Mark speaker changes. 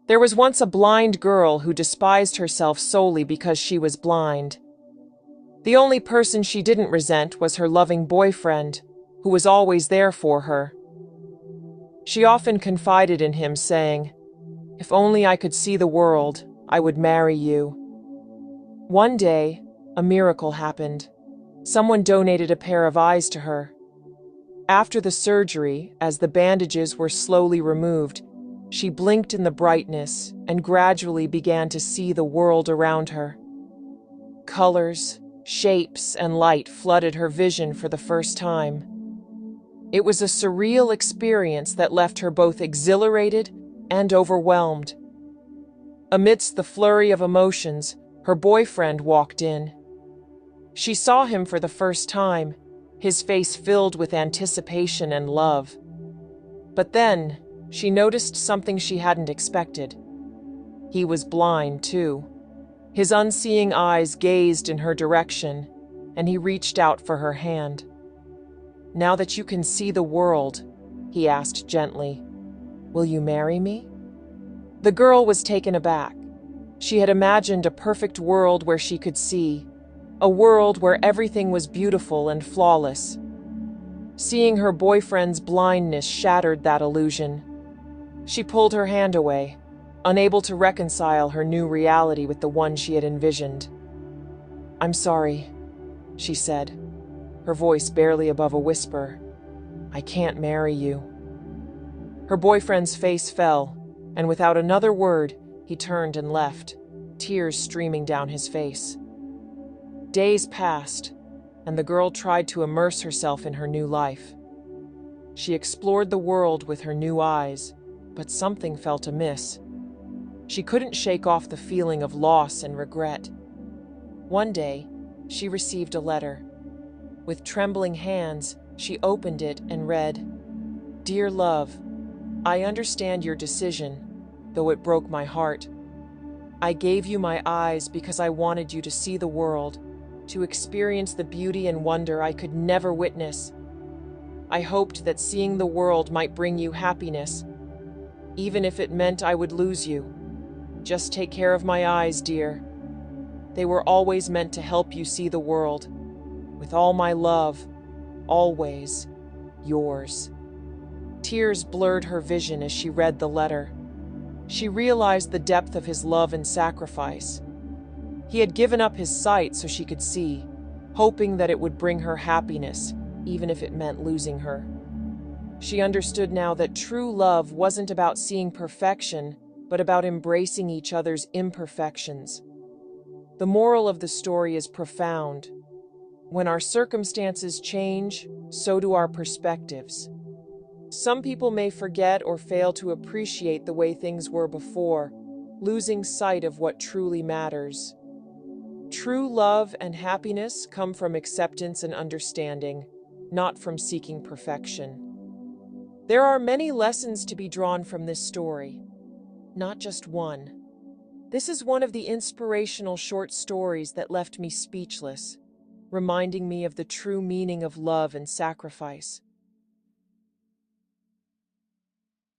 Speaker 1: There was once a blind girl who despised herself solely because she was blind. The only person she didn't resent was her loving boyfriend, who was always there for her. She often confided in him, saying, "If only I could see the world, I would marry you." One day, a miracle happened. Someone donated a pair of eyes to her. After the surgery, as the bandages were slowly removed, she blinked in the brightness and gradually began to see the world around her. Colors, shapes, and light flooded her vision for the first time. It was a surreal experience that left her both exhilarated and overwhelmed. Amidst the flurry of emotions, her boyfriend walked in. She saw him for the first time, his face filled with anticipation and love. But then, she noticed something she hadn't expected. He was blind, too. His unseeing eyes gazed in her direction, and he reached out for her hand. "Now that you can see the world," he asked gently, "will you marry me?" The girl was taken aback. She had imagined a perfect world where she could see, a world where everything was beautiful and flawless. Seeing her boyfriend's blindness shattered that illusion. She pulled her hand away, unable to reconcile her new reality with the one she had envisioned. "I'm sorry," she said, her voice barely above a whisper. "I can't marry you." Her boyfriend's face fell, and without another word, he turned and left, tears streaming down his face. Days passed, and the girl tried to immerse herself in her new life. She explored the world with her new eyes, but something felt amiss. She couldn't shake off the feeling of loss and regret. One day, she received a letter. With trembling hands, she opened it and read, "Dear love, I understand your decision, though it broke my heart. I gave you my eyes because I wanted you to see the world, to experience the beauty and wonder I could never witness. I hoped that seeing the world might bring you happiness, even if it meant I would lose you. Just take care of my eyes, dear. They were always meant to help you see the world. With all my love, always, yours." Tears blurred her vision as she read the letter. She realized the depth of his love and sacrifice. He had given up his sight so she could see, hoping that it would bring her happiness, even if it meant losing her. She understood now that true love wasn't about seeing perfection, but about embracing each other's imperfections. The moral of the story is profound. When our circumstances change, so do our perspectives. Some people may forget or fail to appreciate the way things were before, losing sight of what truly matters. True love and happiness come from acceptance and understanding, not from seeking perfection. There are many lessons to be drawn from this story, not just one. This is one of the inspirational short stories that left me speechless, reminding me of the true meaning of love and sacrifice.